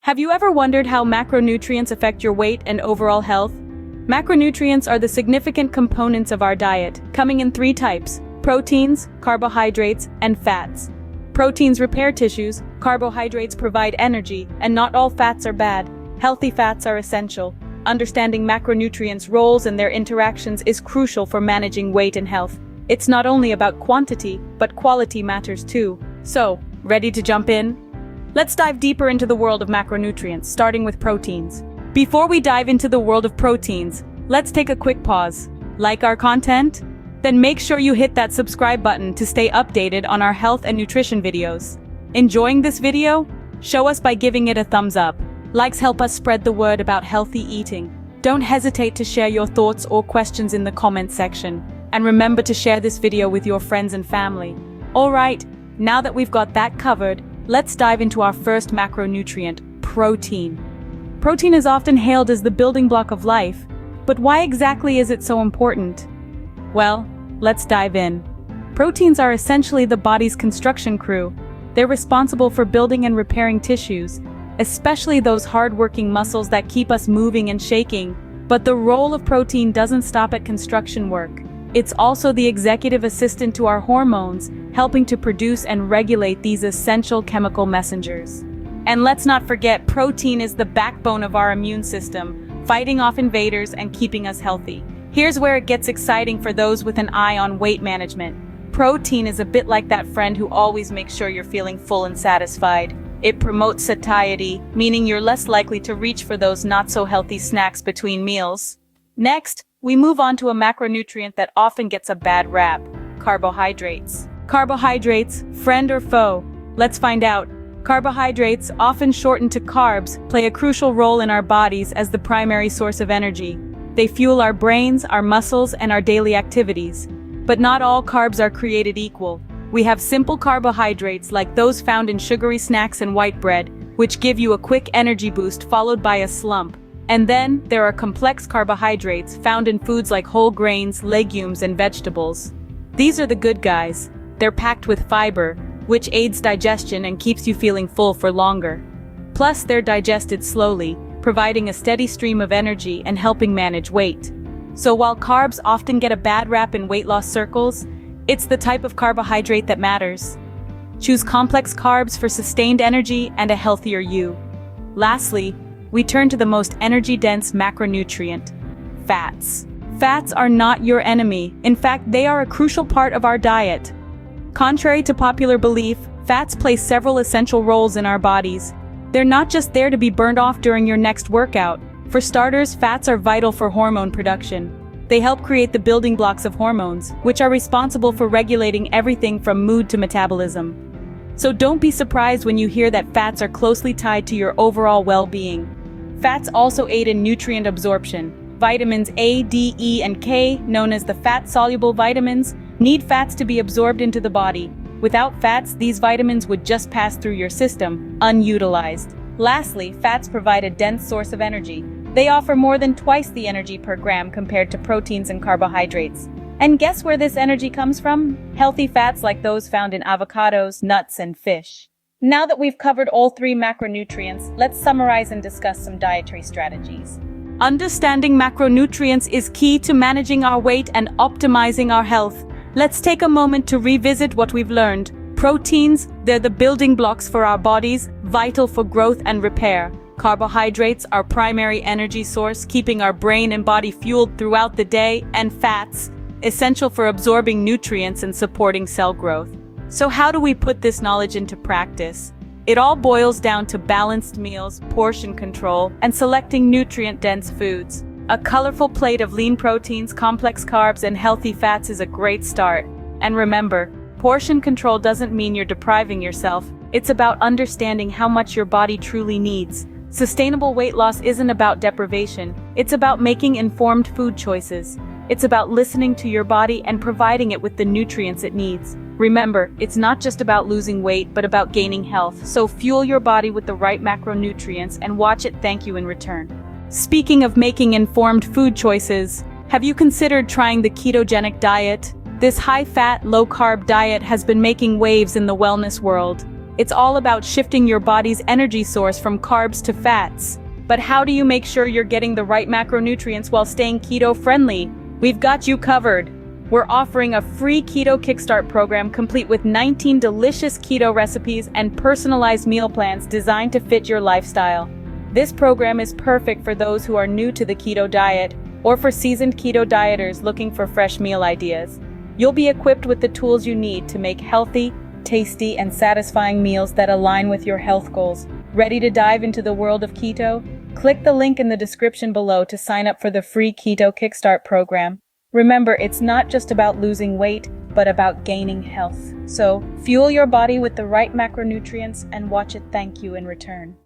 Have you ever wondered how macronutrients affect your weight and overall health? Macronutrients are the significant components of our diet, coming in three types: proteins, carbohydrates, and fats. Proteins repair tissues, carbohydrates provide energy, and not all fats are bad. Healthy fats are essential. Understanding macronutrients' roles and their interactions is crucial for managing weight and health. It's not only about quantity, but quality matters too. So, ready to jump in? Let's dive deeper into the world of macronutrients, starting with proteins. Before we dive into the world of proteins, let's take a quick pause. Like our content? Then make sure you hit that subscribe button to stay updated on our health and nutrition videos. Enjoying this video? Show us by giving it a thumbs up. Likes help us spread the word about healthy eating. Don't hesitate to share your thoughts or questions in the comment section. And remember to share this video with your friends and family. Alright, now that we've got that covered, let's dive into our first macronutrient, protein. Protein is often hailed as the building block of life, but why exactly is it so important? Well, let's dive in. Proteins are essentially the body's construction crew. They're responsible for building and repairing tissues, especially those hard-working muscles that keep us moving and shaking. But the role of protein doesn't stop at construction work. It's also the executive assistant to our hormones, helping to produce and regulate these essential chemical messengers. And let's not forget, protein is the backbone of our immune system, fighting off invaders and keeping us healthy. Here's where it gets exciting for those with an eye on weight management. Protein is a bit like that friend who always makes sure you're feeling full and satisfied. It promotes satiety, meaning you're less likely to reach for those not-so-healthy snacks between meals. Next, we move on to a macronutrient that often gets a bad rap: carbohydrates. Carbohydrates, friend or foe? Let's find out. Carbohydrates, often shortened to carbs, play a crucial role in our bodies as the primary source of energy. They fuel our brains, our muscles, and our daily activities. But not all carbs are created equal. We have simple carbohydrates like those found in sugary snacks and white bread, which give you a quick energy boost followed by a slump. And then, there are complex carbohydrates found in foods like whole grains, legumes, and vegetables. These are the good guys. They're packed with fiber, which aids digestion and keeps you feeling full for longer. Plus, they're digested slowly, providing a steady stream of energy and helping manage weight. So while carbs often get a bad rap in weight loss circles, it's the type of carbohydrate that matters. Choose complex carbs for sustained energy and a healthier you. Lastly, we turn to the most energy-dense macronutrient: fats. Fats are not your enemy. In fact, they are a crucial part of our diet. Contrary to popular belief, fats play several essential roles in our bodies. They're not just there to be burned off during your next workout. For starters, fats are vital for hormone production. They help create the building blocks of hormones, which are responsible for regulating everything from mood to metabolism. So don't be surprised when you hear that fats are closely tied to your overall well-being. Fats also aid in nutrient absorption. Vitamins A, D, E, and K, known as the fat-soluble vitamins, need fats to be absorbed into the body. Without fats, these vitamins would just pass through your system, unutilized. Lastly, fats provide a dense source of energy. They offer more than twice the energy per gram compared to proteins and carbohydrates. And guess where this energy comes from? Healthy fats like those found in avocados, nuts, and fish. Now that we've covered all three macronutrients, let's summarize and discuss some dietary strategies. Understanding macronutrients is key to managing our weight and optimizing our health. Let's take a moment to revisit what we've learned. Proteins, they're the building blocks for our bodies, vital for growth and repair. Carbohydrates, our primary energy source, keeping our brain and body fueled throughout the day. And fats, essential for absorbing nutrients and supporting cell growth. So how do we put this knowledge into practice? It all boils down to balanced meals, portion control, and selecting nutrient-dense foods. A colorful plate of lean proteins, complex carbs, and healthy fats is a great start. And remember, portion control doesn't mean you're depriving yourself. It's about understanding how much your body truly needs. Sustainable weight loss isn't about deprivation. It's about making informed food choices. It's about listening to your body and providing it with the nutrients it needs. Remember, it's not just about losing weight, but about gaining health. So fuel your body with the right macronutrients and watch it thank you in return. Speaking of making informed food choices, have you considered trying the ketogenic diet? This high-fat, low-carb diet has been making waves in the wellness world. It's all about shifting your body's energy source from carbs to fats. But how do you make sure you're getting the right macronutrients while staying keto-friendly? We've got you covered. We're offering a free Keto Kickstart program complete with 19 delicious keto recipes and personalized meal plans designed to fit your lifestyle. This program is perfect for those who are new to the keto diet or for seasoned keto dieters looking for fresh meal ideas. You'll be equipped with the tools you need to make healthy, tasty, and satisfying meals that align with your health goals. Ready to dive into the world of keto? Click the link in the description below to sign up for the free Keto Kickstart program. Remember, it's not just about losing weight, but about gaining health. So, fuel your body with the right macronutrients and watch it thank you in return.